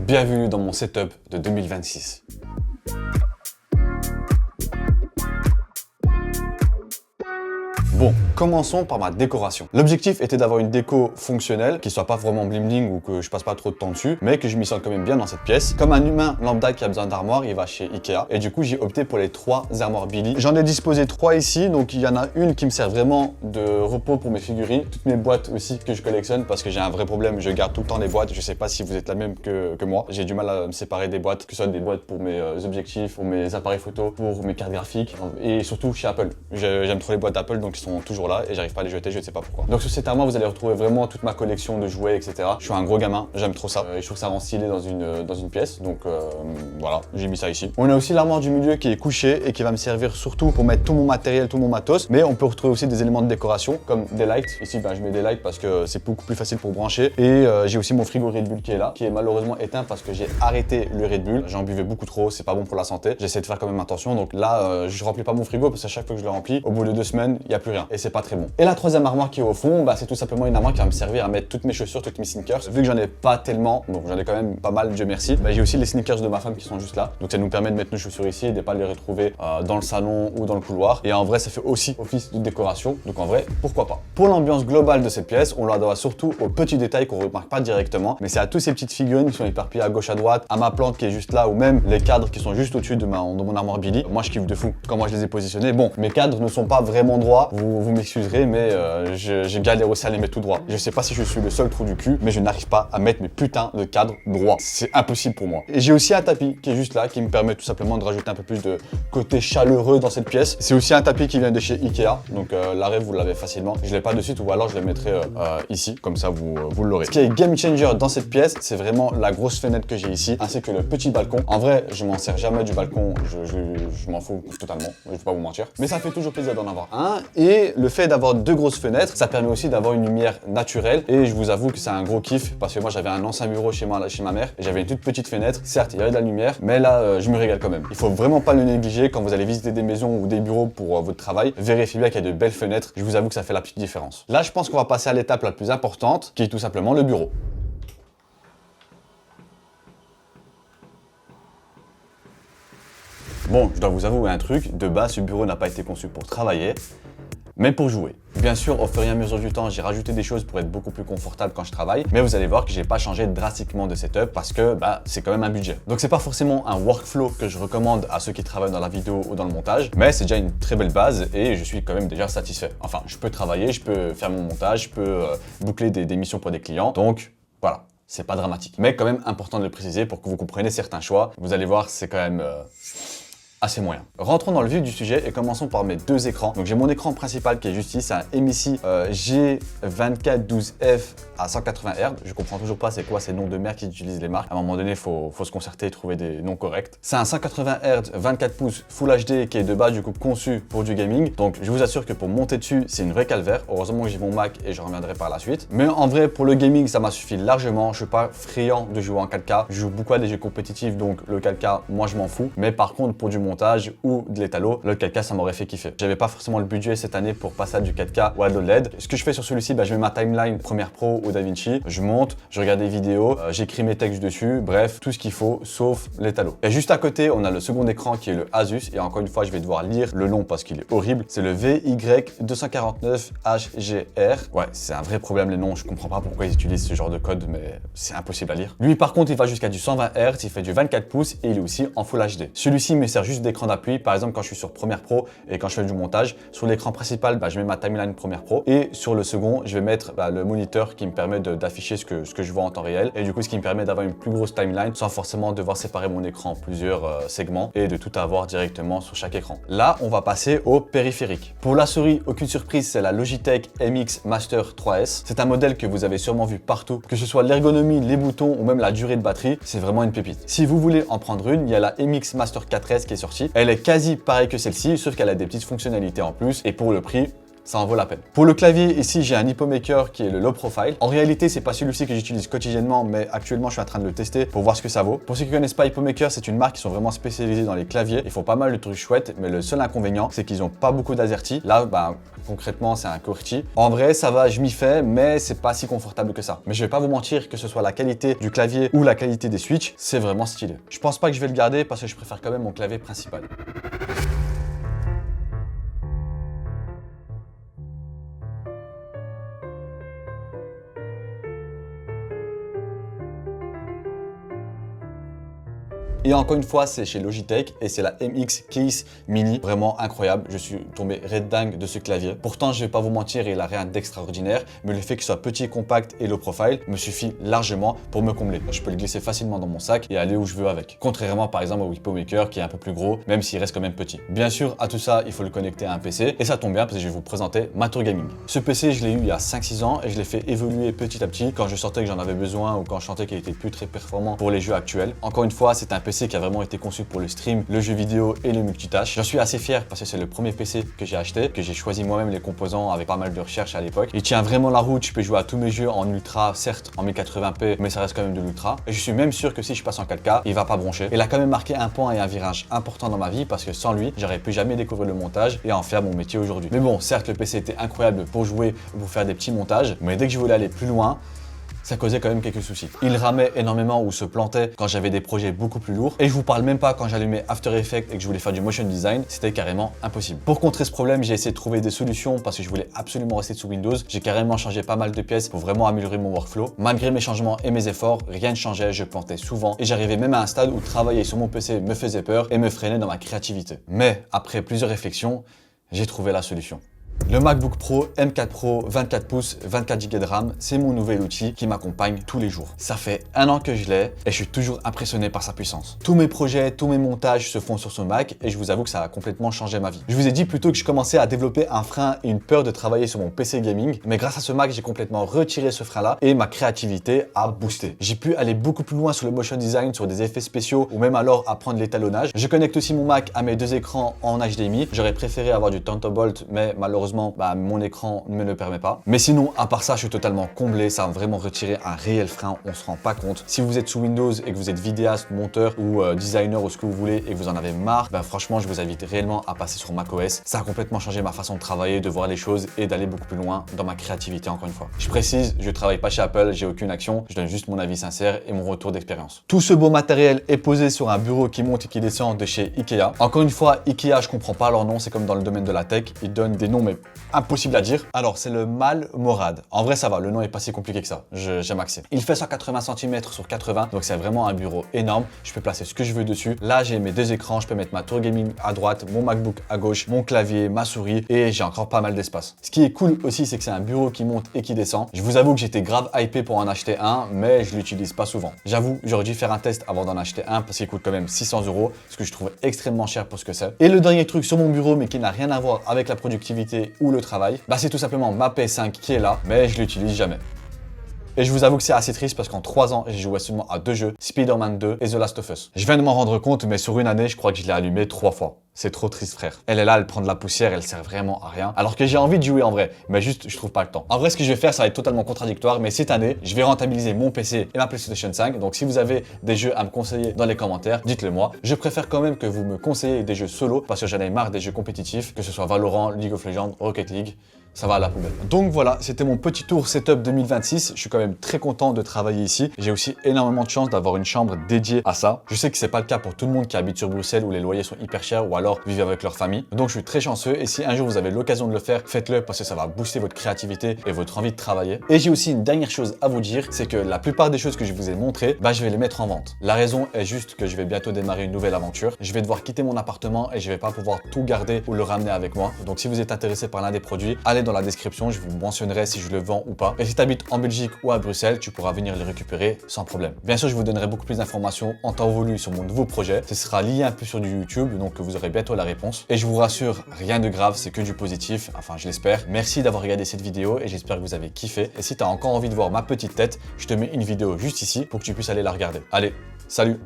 Bienvenue dans mon setup de 2026. Bon, commençons par ma décoration. L'objectif était d'avoir une déco fonctionnelle, qui soit pas vraiment bling bling ou que je passe pas trop de temps dessus, mais que je m'y sente quand même bien dans cette pièce. Comme un humain lambda qui a besoin d'armoire, il va chez Ikea. Et du coup, j'ai opté pour les 3 armoires Billy. J'en ai disposé 3 ici, donc il y en a une qui me sert vraiment de repos pour mes figurines. Toutes mes boîtes aussi que je collectionne parce que j'ai un vrai problème, je garde tout le temps les boîtes. Je sais pas si vous êtes la même que moi. J'ai du mal à me séparer des boîtes, que ce soit des boîtes pour mes objectifs, pour mes appareils photo, pour mes cartes graphiques et surtout chez Apple. J'aime trop les boîtes Apple, donc ils sont toujours là et j'arrive pas à les jeter, je ne sais pas pourquoi. Donc sur cette armoire, vous allez retrouver vraiment toute ma collection de jouets, etc. Je suis un gros gamin, j'aime trop ça. Et je trouve ça rend stylé dans une pièce, donc voilà, j'ai mis ça ici. On a aussi l'armoire du milieu qui est couchée et qui va me servir surtout pour mettre tout mon matériel, tout mon matos, mais on peut retrouver aussi des éléments de décoration comme des lights. Ici, je mets des lights parce que c'est beaucoup plus facile pour brancher. Et j'ai aussi mon frigo Red Bull qui est là, qui est malheureusement éteint parce que j'ai arrêté le Red Bull. J'en buvais beaucoup trop, c'est pas bon pour la santé. J'essaie de faire quand même attention, donc là, je remplis pas mon frigo parce qu'à chaque fois que je le remplis, au bout de 2 semaines, il n'y a plus rien et c'est pas très bon. Et la troisième armoire qui est au fond, c'est tout simplement une armoire qui va me servir à mettre toutes mes chaussures, toutes mes sneakers. Vu que j'en ai pas tellement, donc j'en ai quand même pas mal, Dieu merci, j'ai aussi les sneakers de ma femme qui sont juste là. Donc ça nous permet de mettre nos chaussures ici et de pas les retrouver dans le salon ou dans le couloir. Et en vrai, ça fait aussi office de décoration. Donc en vrai, pourquoi pas. Pour l'ambiance globale de cette pièce, on la doit surtout aux petits détails qu'on remarque pas directement, mais c'est à toutes ces petites figurines qui sont éparpillées à gauche à droite, à ma plante qui est juste là, ou même les cadres qui sont juste au-dessus de mon armoire Billy. Moi, je kiffe de fou comment je les ai positionnés. Bon, mes cadres ne sont pas vraiment droits, vous m'excuserez, mais je galère aussi à les mettre tout droit. Je sais pas si je suis le seul trou du cul, mais je n'arrive pas à mettre mes putains de cadres droits. C'est impossible pour moi. Et j'ai aussi un tapis qui est juste là, qui me permet tout simplement de rajouter un peu plus de côté chaleureux dans cette pièce. C'est aussi un tapis qui vient de chez Ikea, donc l'arrêt vous l'avez facilement. Je l'ai pas de suite, ou alors je le mettrai ici, comme ça vous l'aurez. Ce qui est game changer dans cette pièce, c'est vraiment la grosse fenêtre que j'ai ici, ainsi que le petit balcon. En vrai, je m'en sers jamais du balcon, je m'en fous totalement, je vais pas vous mentir. Mais ça fait toujours plaisir d'en avoir un, et le fait d'avoir 2 grosses fenêtres, ça permet aussi d'avoir une lumière naturelle, et je vous avoue que c'est un gros kiff parce que moi j'avais un ancien bureau chez ma mère et j'avais une toute petite fenêtre. Certes, il y avait de la lumière, mais là je me régale quand même. Il faut vraiment pas le négliger quand vous allez visiter des maisons ou des bureaux pour votre travail. Vérifiez bien qu'il y a de belles fenêtres. Je vous avoue que ça fait la petite différence. Là, je pense qu'on va passer à l'étape la plus importante, qui est tout simplement le bureau. Bon, je dois vous avouer un truc, de base ce bureau n'a pas été conçu pour travailler, mais pour jouer. Bien sûr, au fur et à mesure du temps, j'ai rajouté des choses pour être beaucoup plus confortable quand je travaille, mais vous allez voir que j'ai pas changé drastiquement de setup parce que c'est quand même un budget. Donc c'est pas forcément un workflow que je recommande à ceux qui travaillent dans la vidéo ou dans le montage, mais c'est déjà une très belle base et je suis quand même déjà satisfait. Enfin, je peux travailler, je peux faire mon montage, je peux boucler des missions pour des clients, donc voilà. C'est pas dramatique, mais quand même important de le préciser pour que vous compreniez certains choix. Vous allez voir, c'est quand même assez moyen. Rentrons dans le vif du sujet et commençons par mes 2 écrans. Donc j'ai mon écran principal qui est juste ici, c'est un MSI G2412F à 180 Hz. Je comprends toujours pas c'est quoi ces noms de merde qui utilisent les marques. À un moment donné, faut se concerter et trouver des noms corrects. C'est un 180 Hz 24 pouces Full HD qui est de base du coup conçu pour du gaming. Donc je vous assure que pour monter dessus, c'est une vraie calvaire. Heureusement que j'ai mon Mac et je reviendrai par la suite. Mais en vrai, pour le gaming, ça m'a suffi largement. Je suis pas friand de jouer en 4K. Je joue beaucoup à des jeux compétitifs, donc le 4K, moi je m'en fous. Mais par contre, pour du montage ou de l'étalo, le 4K ça m'aurait fait kiffer. J'avais pas forcément le budget cette année pour passer à du 4K ou à de l'OLED. Ce que je fais sur celui-ci, je mets ma timeline Premiere Pro ou DaVinci, je monte, je regarde des vidéos, j'écris mes textes dessus, bref, tout ce qu'il faut sauf l'étalo. Et juste à côté, on a le second écran qui est le Asus, et encore une fois, je vais devoir lire le nom parce qu'il est horrible. C'est le VY249HGR. Ouais, c'est un vrai problème les noms, je comprends pas pourquoi ils utilisent ce genre de code, mais c'est impossible à lire. Lui par contre, il va jusqu'à du 120 Hz, il fait du 24 pouces et il est aussi en Full HD. Celui-ci me sert juste d'écran d'appui, par exemple quand je suis sur Premiere Pro et quand je fais du montage. Sur l'écran principal, je mets ma timeline Premiere Pro, et sur le second, je vais mettre le moniteur qui me permet d'afficher ce que je vois en temps réel, et du coup ce qui me permet d'avoir une plus grosse timeline sans forcément devoir séparer mon écran en plusieurs segments et de tout avoir directement sur chaque écran. Là, on va passer au périphérique. Pour la souris, aucune surprise, c'est la Logitech MX Master 3S. C'est un modèle que vous avez sûrement vu partout, que ce soit l'ergonomie, les boutons ou même la durée de batterie, c'est vraiment une pépite. Si vous voulez en prendre une, il y a la MX Master 4S qui est sortie. Elle est quasi pareille que celle-ci, sauf qu'elle a des petites fonctionnalités en plus, et pour le prix, ça en vaut la peine. Pour le clavier, ici j'ai un Hypomaker qui est le low profile. En réalité, c'est pas celui-ci que j'utilise quotidiennement, mais actuellement je suis en train de le tester pour voir ce que ça vaut. Pour ceux qui connaissent pas Hypomaker, c'est une marque qui sont vraiment spécialisés dans les claviers. Ils font pas mal de trucs chouettes, mais le seul inconvénient, c'est qu'ils ont pas beaucoup d'AZERTY. Là, concrètement, c'est un QWERTY. En vrai, ça va, je m'y fais, mais c'est pas si confortable que ça. Mais je vais pas vous mentir, que ce soit la qualité du clavier ou la qualité des switches, c'est vraiment stylé. Je pense pas que je vais le garder parce que je préfère quand même mon clavier principal. Et encore une fois, c'est chez Logitech et c'est la MX Keys Mini, vraiment incroyable. Je suis tombé red dingue de ce clavier. Pourtant, je vais pas vous mentir, il a rien d'extraordinaire, mais le fait qu'il soit petit, compact et low profile me suffit largement pour me combler. Je peux le glisser facilement dans mon sac et aller où je veux avec. Contrairement par exemple au Hypomaker qui est un peu plus gros, même s'il reste quand même petit. Bien sûr, à tout ça, il faut le connecter à un PC et ça tombe bien parce que je vais vous présenter ma tour gaming. Ce PC, je l'ai eu il y a 5-6 ans et je l'ai fait évoluer petit à petit quand je sentais que j'en avais besoin ou quand je sentais qu'il était plus très performant pour les jeux actuels. Encore une fois, c'est un PC qui a vraiment été conçu pour le stream, le jeu vidéo et le multitâche. J'en suis assez fier parce que c'est le premier PC que j'ai acheté, que j'ai choisi moi-même les composants avec pas mal de recherches à l'époque. Il tient vraiment la route, je peux jouer à tous mes jeux en ultra, certes en 1080p, mais ça reste quand même de l'ultra. Et je suis même sûr que si je passe en 4K, il va pas broncher. Il a quand même marqué un point et un virage important dans ma vie parce que sans lui, j'aurais pu jamais découvrir le montage et en faire mon métier aujourd'hui. Mais bon, certes, le PC était incroyable pour jouer ou pour faire des petits montages, mais dès que je voulais aller plus loin, ça causait quand même quelques soucis. Il ramait énormément ou se plantait quand j'avais des projets beaucoup plus lourds. Et je vous parle même pas quand j'allumais After Effects et que je voulais faire du motion design, c'était carrément impossible. Pour contrer ce problème, j'ai essayé de trouver des solutions parce que je voulais absolument rester sous Windows. J'ai carrément changé pas mal de pièces pour vraiment améliorer mon workflow. Malgré mes changements et mes efforts, rien ne changeait, je plantais souvent et j'arrivais même à un stade où travailler sur mon PC me faisait peur et me freinait dans ma créativité. Mais après plusieurs réflexions, j'ai trouvé la solution. Le MacBook Pro M4 Pro 24 pouces, 24 Go de RAM, c'est mon nouvel outil qui m'accompagne tous les jours. Ça fait 1 an que je l'ai et je suis toujours impressionné par sa puissance. Tous mes projets, tous mes montages se font sur ce Mac et je vous avoue que ça a complètement changé ma vie. Je vous ai dit plutôt que je commençais à développer un frein et une peur de travailler sur mon PC gaming, mais grâce à ce Mac, j'ai complètement retiré ce frein-là et ma créativité a boosté. J'ai pu aller beaucoup plus loin sur le motion design, sur des effets spéciaux ou même alors apprendre l'étalonnage. Je connecte aussi mon Mac à mes 2 écrans en HDMI. J'aurais préféré avoir du Thunderbolt, mais malheureusement, mon écran ne me le permet pas. Mais sinon, à part ça, je suis totalement comblé. Ça a vraiment retiré un réel frein. On se rend pas compte. Si vous êtes sous Windows et que vous êtes vidéaste, monteur ou designer ou ce que vous voulez et que vous en avez marre, franchement, je vous invite réellement à passer sur macOS. Ça a complètement changé ma façon de travailler, de voir les choses et d'aller beaucoup plus loin dans ma créativité encore une fois. Je précise, je travaille pas chez Apple, j'ai aucune action. Je donne juste mon avis sincère et mon retour d'expérience. Tout ce beau matériel est posé sur un bureau qui monte et qui descend de chez Ikea. Encore une fois, Ikea, je comprends pas leur nom. C'est comme dans le domaine de la tech. Ils donnent des noms mais impossible à dire. Alors, c'est le Malmorad. En vrai, ça va, le nom est pas si compliqué que ça. J'aime accès. Il fait 180 cm sur 80, donc c'est vraiment un bureau énorme. Je peux placer ce que je veux dessus. Là, j'ai mes 2 écrans. Je peux mettre ma tour gaming à droite, mon MacBook à gauche, mon clavier, ma souris et j'ai encore pas mal d'espace. Ce qui est cool aussi, c'est que c'est un bureau qui monte et qui descend. Je vous avoue que j'étais grave hypé pour en acheter un, mais je l'utilise pas souvent. J'avoue, j'aurais dû faire un test avant d'en acheter un parce qu'il coûte quand même 600 €, ce que je trouve extrêmement cher pour ce que c'est. Et le dernier truc sur mon bureau, mais qui n'a rien à voir avec la productivité ou le travail, c'est tout simplement ma PS5 qui est là, mais je l'utilise jamais. Et je vous avoue que c'est assez triste parce qu'en 3 ans, j'ai joué seulement à 2 jeux, Spider-Man 2 et The Last of Us. Je viens de m'en rendre compte, mais sur une année, je crois que je l'ai allumé 3 fois. C'est trop triste, frère. Elle est là, elle prend de la poussière, elle sert vraiment à rien. Alors que j'ai envie de jouer en vrai, mais juste, je trouve pas le temps. En vrai, ce que je vais faire, ça va être totalement contradictoire, mais cette année, je vais rentabiliser mon PC et ma PlayStation 5. Donc si vous avez des jeux à me conseiller dans les commentaires, dites-le moi. Je préfère quand même que vous me conseillez des jeux solo parce que j'en ai marre des jeux compétitifs, que ce soit Valorant, League of Legends, Rocket League. Ça va à la poubelle. Donc voilà, c'était mon petit tour setup 2026. Je suis quand même très content de travailler ici. J'ai aussi énormément de chance d'avoir une chambre dédiée à ça. Je sais que c'est pas le cas pour tout le monde qui habite sur Bruxelles où les loyers sont hyper chers ou alors vivent avec leur famille. Donc je suis très chanceux et si un jour vous avez l'occasion de le faire, faites-le parce que ça va booster votre créativité et votre envie de travailler. Et j'ai aussi une dernière chose à vous dire, c'est que la plupart des choses que je vous ai montrées, je vais les mettre en vente. La raison est juste que je vais bientôt démarrer une nouvelle aventure. Je vais devoir quitter mon appartement et je vais pas pouvoir tout garder ou le ramener avec moi. Donc si vous êtes intéressé par l'un des produits, allez dans la description, je vous mentionnerai si je le vends ou pas. Et si tu habites en Belgique ou à Bruxelles, tu pourras venir les récupérer sans problème. Bien sûr, je vous donnerai beaucoup plus d'informations en temps voulu sur mon nouveau projet. Ce sera lié un peu sur du YouTube, donc vous aurez bientôt la réponse. Et je vous rassure, rien de grave, c'est que du positif, enfin je l'espère. Merci d'avoir regardé cette vidéo et j'espère que vous avez kiffé. Et si tu as encore envie de voir ma petite tête, je te mets une vidéo juste ici pour que tu puisses aller la regarder. Allez, salut!